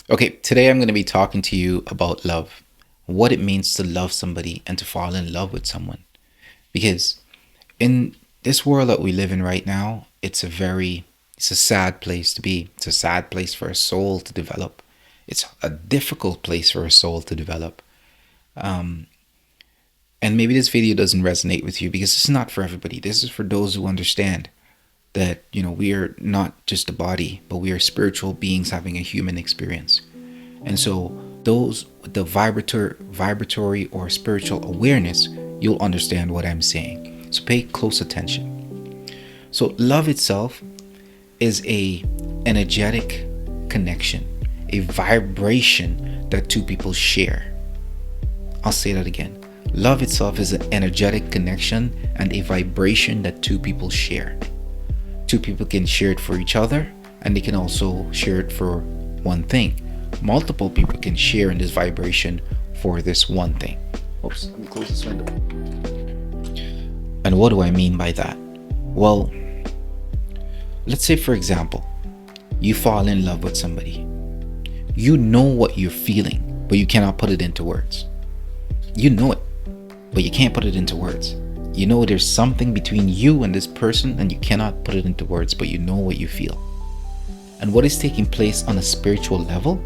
Okay, today I'm going to be talking to you about love, what it means to love somebody and to fall in love with someone. Because in this world that we live in right now, it's a sad place to be. It's a sad place for a soul to develop. It's a difficult place for a soul to develop. Um, and maybe this video doesn't resonate with you because it's not for everybody. This is for those who understand that, we are not just a body, but we are spiritual beings having a human experience. And so those with the vibratory or spiritual awareness, you'll understand what I'm saying. So pay close attention. So love itself is a energetic connection, a vibration that two people share. I'll say that again. Love itself is an energetic connection and a vibration that two people share. Two people can share it for each other, and they can also share it for one thing. Multiple people can share in this vibration for this one thing. Oops, let me close this window. And what do I mean by that? Well, let's say, for example, you fall in love with somebody. You know what you're feeling, but you cannot put it into words. You know it, but you can't put it into words. You know there's something between you and this person, and you cannot put it into words, but you know what you feel. And what is taking place on a spiritual level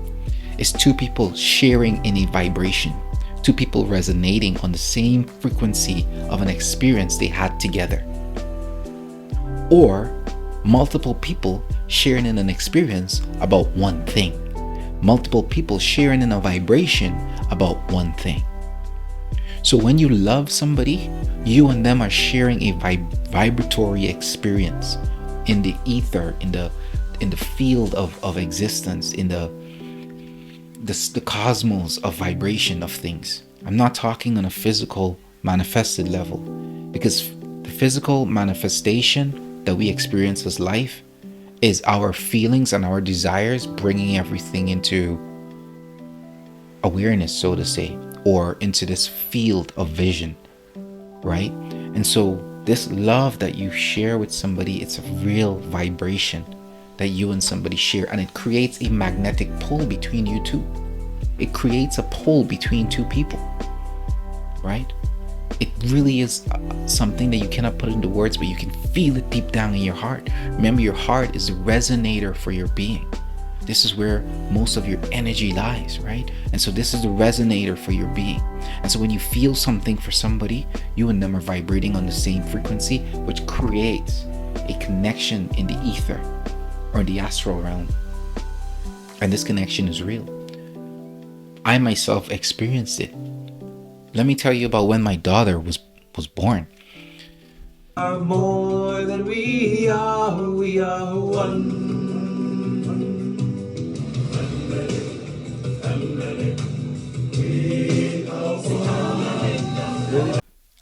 is two people sharing in a vibration, two people resonating on the same frequency of an experience they had together. Or multiple people sharing in an experience about one thing. Multiple people sharing in a vibration about one thing. So when you love somebody, you and them are sharing a vibratory experience in the ether, in the field of existence, in the cosmos of vibration of things. I'm not talking on a physical manifested level, because the physical manifestation that we experience as life is our feelings and our desires bringing everything into awareness, so to say, or into this field of vision, right? And so this love that you share with somebody, it's a real vibration that you and somebody share, and it creates a magnetic pull between you two. It creates a pull between two people, right? It really is something that you cannot put into words, but you can feel it deep down in your heart. Remember, your heart is the resonator for your being. This is where most of your energy lies, right? And so this is the resonator for your being. And so when you feel something for somebody, you and them are vibrating on the same frequency, which creates a connection in the ether or the astral realm. And this connection is real. I myself experienced it. Let me tell you about when my daughter was born. More than we are one.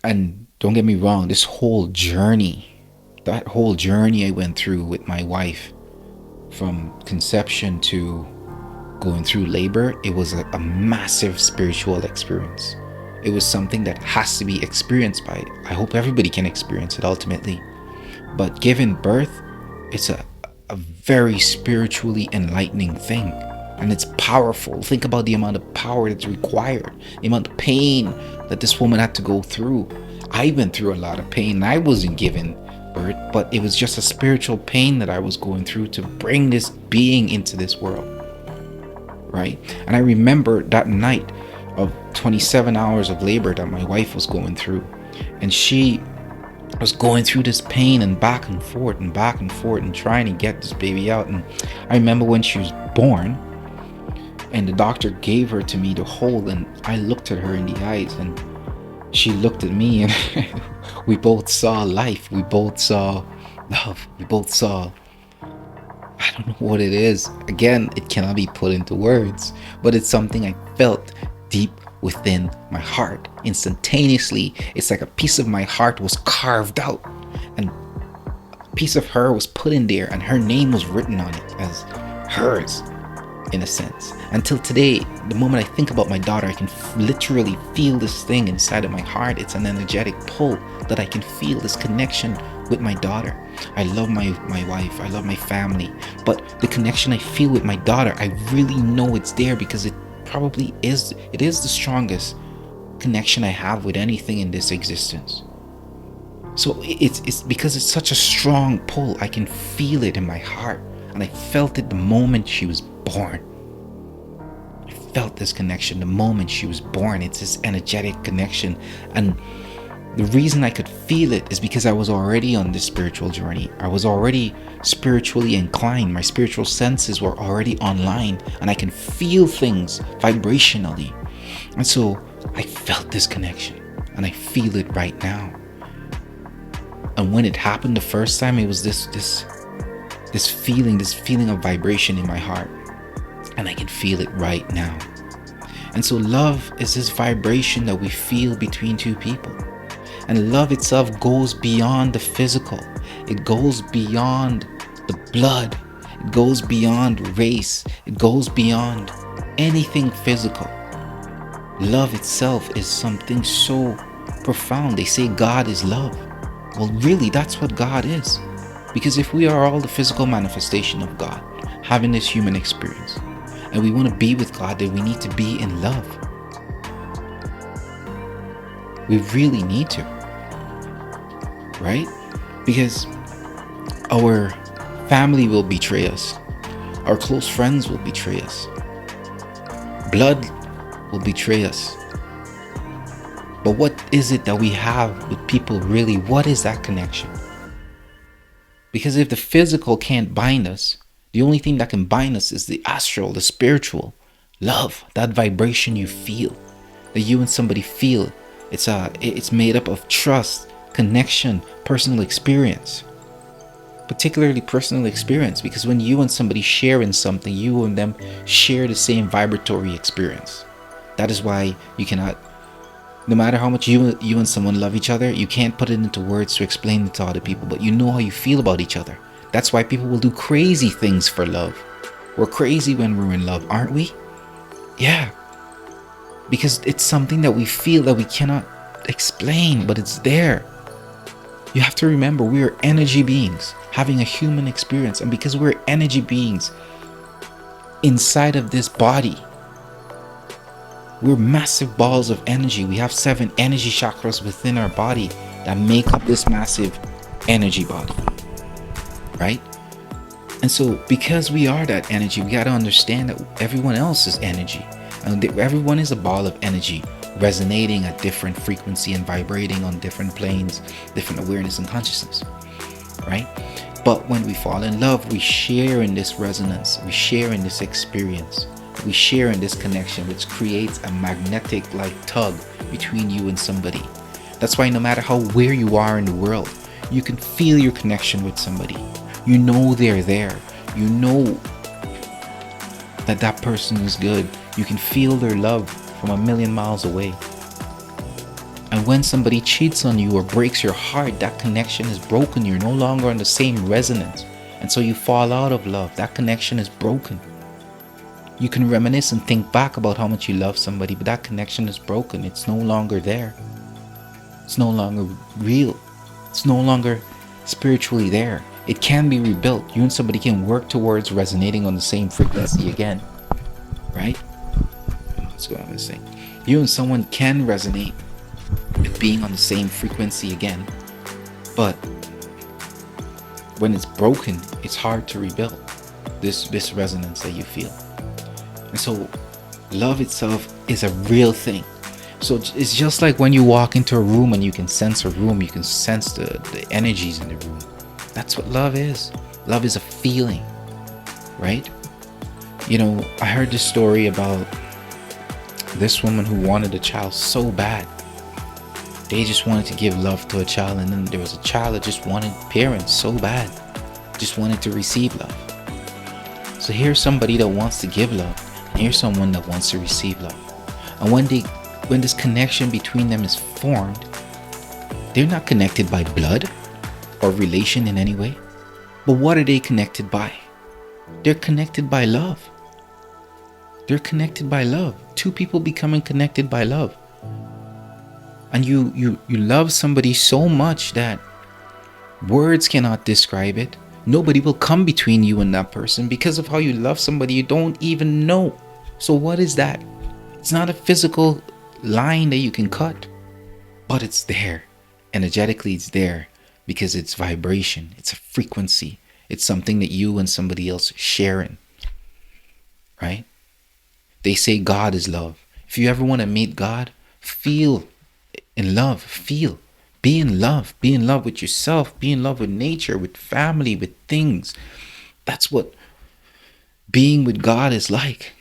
And don't get me wrong, that whole journey I went through with my wife, from conception to going through labor, it was a massive spiritual experience. It was something that has to be experienced by, I hope everybody can experience it ultimately. But giving birth, it's a very spiritually enlightening thing. And it's powerful. Think about the amount of power that's required, the amount of pain that this woman had to go through. I went through a lot of pain. I wasn't given birth, but it was just a spiritual pain that I was going through to bring this being into this world, right? And I remember that night of 27 hours of labor that my wife was going through, and she was going through this pain and back and forth and back and forth and trying to get this baby out. And I remember when she was born and the doctor gave her to me to hold, and I looked at her in the eyes and she looked at me, and we both saw life. We both saw love. We both saw, I don't know what it is. Again, it cannot be put into words, but it's something I felt deep within my heart. Instantaneously, it's like a piece of my heart was carved out, and a piece of her was put in there, and her name was written on it as hers, in a sense. Until today, the moment I think about my daughter, I can literally feel this thing inside of my heart. It's an energetic pull that I can feel, this connection with my daughter. I love my wife. I love my family. But the connection I feel with my daughter, I really know it's there because it is the strongest connection I have with anything in this existence. So it's because it's such a strong pull. I can feel it in my heart. And I felt it the moment she was born. I felt this connection the moment she was born. It's this energetic connection. And the reason I could feel it is because I was already on this spiritual journey. I was already spiritually inclined. My spiritual senses were already online, and I can feel things vibrationally. And so I felt this connection, and I feel it right now. And when it happened the first time, it was this feeling of vibration in my heart, and I can feel it right now. And so love is this vibration that we feel between two people. And love itself goes beyond the physical. It goes beyond the blood. It goes beyond race. It goes beyond anything physical. Love itself is something so profound. They say God is love. Well, really, that's what God is. Because if we are all the physical manifestation of God, having this human experience, and we want to be with God, then we need to be in love. We really need to. Right? Because our family will betray us. Our close friends will betray us. Blood will betray us. But what is it that we have with people really? What is that connection? Because if the physical can't bind us, the only thing that can bind us is the astral, the spiritual. Love, that vibration you feel, that you and somebody feel. It's made up of trust, connection, personal experience. Particularly personal experience, because when you and somebody share in something, you and them share the same vibratory experience. That is why you cannot, no matter how much you and someone love each other, you can't put it into words to explain it to other people, but you know how you feel about each other. That's why people will do crazy things for love. We're crazy when we're in love, aren't we? Yeah. Because it's something that we feel that we cannot explain, but it's there. You have to remember, we are energy beings having a human experience. And because we're energy beings inside of this body, we're massive balls of energy. We have 7 energy chakras within our body that make up this massive energy body. Right? And so because we are that energy, we got to understand that everyone else is energy. And everyone is a ball of energy, resonating at different frequency and vibrating on different planes, different awareness and consciousness. Right? But when we fall in love, we share in this resonance. We share in this experience. We share in this connection, which creates a magnetic like tug between you and somebody. That's why no matter how where you are in the world, you can feel your connection with somebody. You know they're there. You know that that person is good. You can feel their love from a million miles away. And when somebody cheats on you or breaks your heart, that connection is broken. You're no longer on the same resonance. And so you fall out of love. That connection is broken. You can reminisce and think back about how much you love somebody, but that connection is broken. It's no longer there. It's no longer real. It's no longer spiritually there. It can be rebuilt. You and somebody can work towards resonating on the same frequency again. Right? Let's go on this thing. You and someone can resonate with being on the same frequency again. But when it's broken, it's hard to rebuild this resonance that you feel. And so love itself is a real thing. So it's just like when you walk into a room and you can sense a room, you can sense the energies in the room. That's what love is. Love is a feeling, right? You know, I heard this story about this woman who wanted a child so bad. They just wanted to give love to a child, and then there was a child that just wanted parents so bad, just wanted to receive love. So here's somebody that wants to give love, and here's someone that wants to receive love. And when this connection between them is formed, they're not connected by blood or relation in any way. But what are they connected by? They're connected by love. They're connected by love. Two people becoming connected by love. And you love somebody so much that Words cannot describe it. Nobody will come between you and that person because of how you love somebody you don't even know. So, what is that? It's not a physical line that you can cut, but it's there. Energetically, it's there because it's vibration, it's a frequency, it's something that you and somebody else sharing, right? They say God is love. If you ever want to meet God, feel in love, feel. Be in love. Be in love with yourself. Be in love with nature, with family, with things. That's what being with God is like.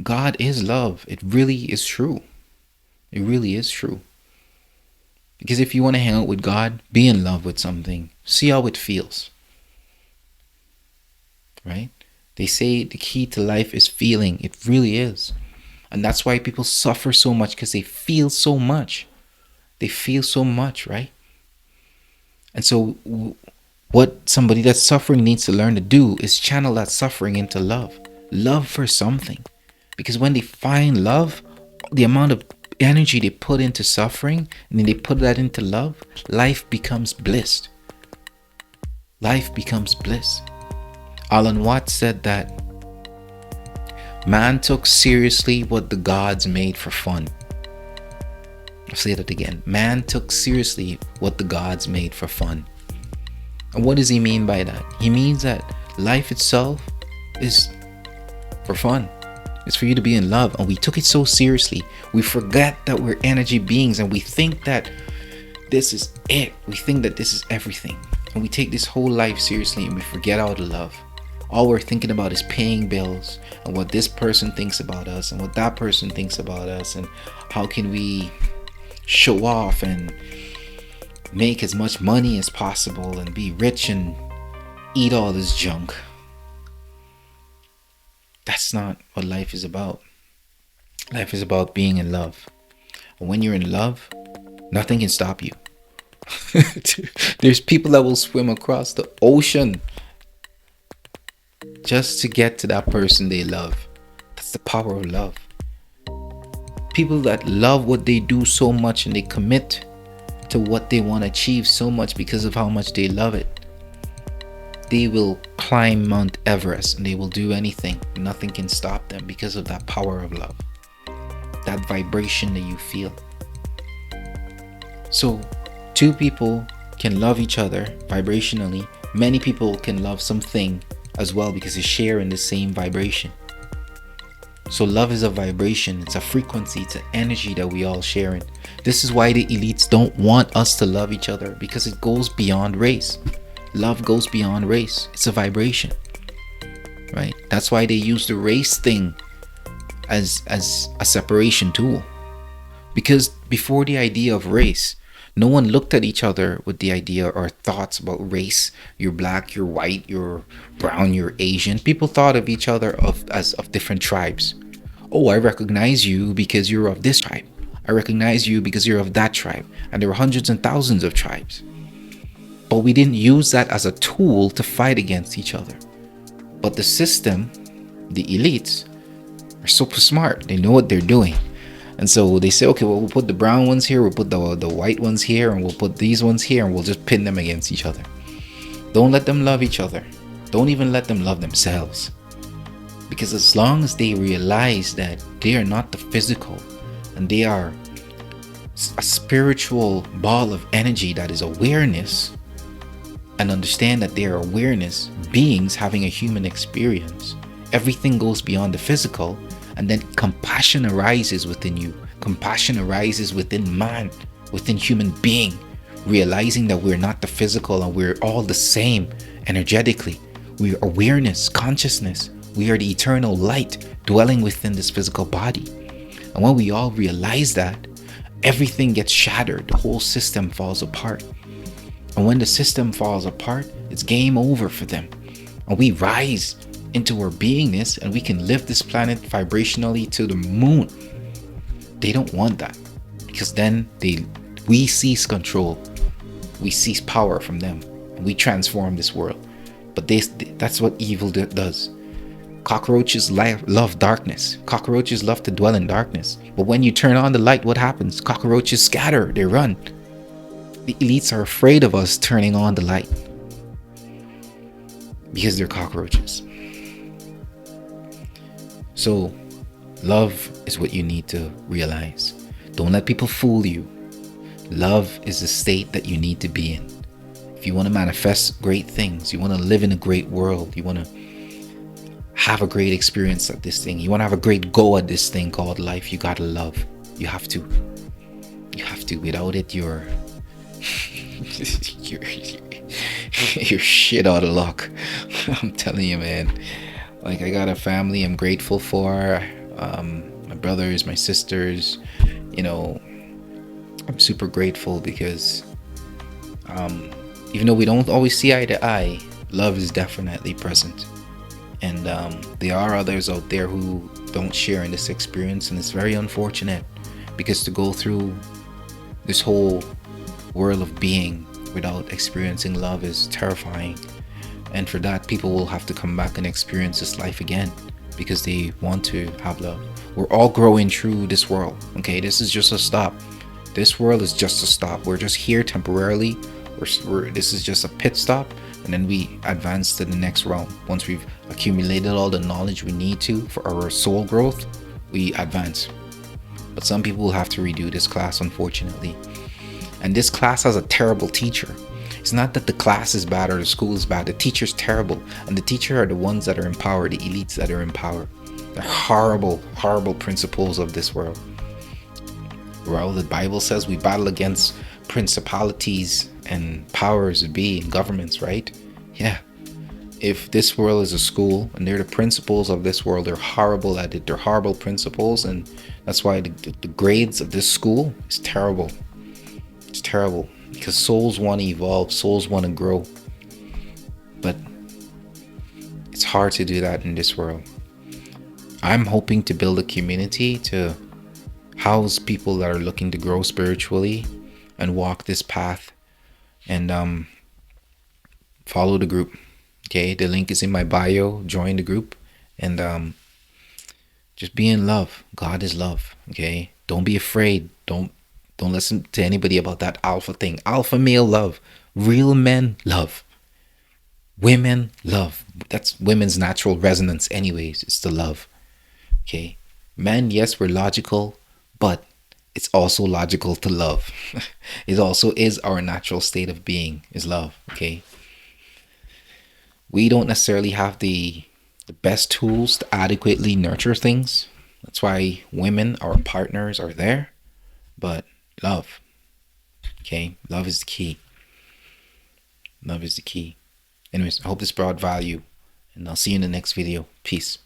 God is love. It really is true. It really is true. Because if you want to hang out with God, be in love with something. See how it feels. Right? They say the key to life is feeling. It really is. And that's why people suffer so much, because they feel so much. They feel so much, right? And so what somebody that's suffering needs to learn to do is channel that suffering into love. Love for something. Because when they find love, the amount of energy they put into suffering and then they put that into love, life becomes bliss. Life becomes bliss. Alan Watts said that man took seriously what the gods made for fun. I'll say that again. Man took seriously what the gods made for fun. And what does he mean by that? He means that life itself is for fun. It's for you to be in love. And we took it so seriously. We forget that we're energy beings and we think that this is it. We think that this is everything. And we take this whole life seriously and we forget how to love. All we're thinking about is paying bills and what this person thinks about us and what that person thinks about us and how can we show off and make as much money as possible and be rich and eat all this junk. That's not what life is about. Life is about being in love. And when you're in love, nothing can stop you. There's people that will swim across the ocean just to get to that person they love. That's the power of love. People that love what they do so much and they commit to what they want to achieve so much because of how much they love it. They will climb Mount Everest and they will do anything. Nothing can stop them because of that power of love. That vibration that you feel. So, two people can love each other vibrationally. Many people can love something as well because they share in the same vibration. So love is a vibration, it's a frequency, it's an energy that we all share in. This is why the elites don't want us to love each other, because it goes beyond race. Love goes beyond race. It's a vibration, right? That's why they use the race thing as a separation tool. Because before the idea of race, no one looked at each other with the idea or thoughts about race. You're black, you're white, you're brown, you're Asian. People thought of each other as different tribes. Oh, I recognize you because you're of this tribe. I recognize you because you're of that tribe. And there were hundreds and thousands of tribes. But we didn't use that as a tool to fight against each other. But the system, the elites, are super smart. They know what they're doing. And so they say, okay, well, we'll put the brown ones here, we'll put the white ones here, and we'll put these ones here, and we'll just pin them against each other. Don't let them love each other. Don't even let them love themselves. Because as long as they realize that they are not the physical, and they are a spiritual ball of energy that is awareness, and understand that they are awareness beings having a human experience, everything goes beyond the physical. And then compassion arises within you. Compassion arises within man, within human being, realizing that we're not the physical and we're all the same energetically. We are awareness, consciousness. We are the eternal light dwelling within this physical body. And when we all realize that, everything gets shattered. The whole system falls apart. And when the system falls apart, it's game over for them. And we rise into our beingness and we can live this planet vibrationally to the moon. They don't want that, because then we seize control, we seize power from them, and we transform this world. But that's what evil does. Cockroaches love darkness. Cockroaches love to dwell in darkness. But when you turn on the light, what happens? Cockroaches scatter, they run. The elites are afraid of us turning on the light because they're cockroaches. So, love is what you need to realize. Don't let people fool you. Love is the state that you need to be in. If you want to manifest great things, you want to live in a great world, you want to have a great experience at this thing, you want to have a great go at this thing called life, you gotta love. You have to. You have to. Without it, you're you're, you're shit out of luck. I'm telling you, man. Like, I got a family I'm grateful for. My brothers, my sisters. You know, I'm super grateful because even though we don't always see eye to eye, love is definitely present. And there are others out there who don't share in this experience, and it's very unfortunate because to go through this whole world of being without experiencing love is terrifying. And for that, people will have to come back and experience this life again because they want to have love. We're all growing through this world, okay? This is just a stop. This world is just a stop. We're just here temporarily. This is just a pit stop, and then we advance to the next realm. Once we've accumulated all the knowledge we need to for our soul growth, we advance. But some people will have to redo this class, unfortunately. And this class has a terrible teacher. It's not that the class is bad or the school is bad. The teacher's terrible. And the teacher are the ones that are in power, the elites that are in power. They're horrible, horrible principles of this world. Well, the Bible says we battle against principalities and powers to be and governments, right? Yeah. If this world is a school and they're the principles of this world, they're horrible at it. They're horrible principles, and that's why the grades of this school is terrible. It's terrible because souls want to evolve, souls want to grow, but it's hard to do that in this world. I'm hoping to build a community to house people that are looking to grow spiritually and walk this path, and follow the group. Okay, the link is in my bio. Join the group, and just be in love. God is love. Okay, don't be afraid. Don't listen to anybody about that alpha thing. Alpha male love. Real men love. Women love. That's women's natural resonance anyways. It's the love. Okay. Men, yes, we're logical, but it's also logical to love. It also is our natural state of being, is love. Okay. We don't necessarily have the best tools to adequately nurture things. That's why women, our partners, are there. But love. Okay. Love is the key. Love is the key. Anyways, I hope this brought value, and I'll see you in the next video. Peace.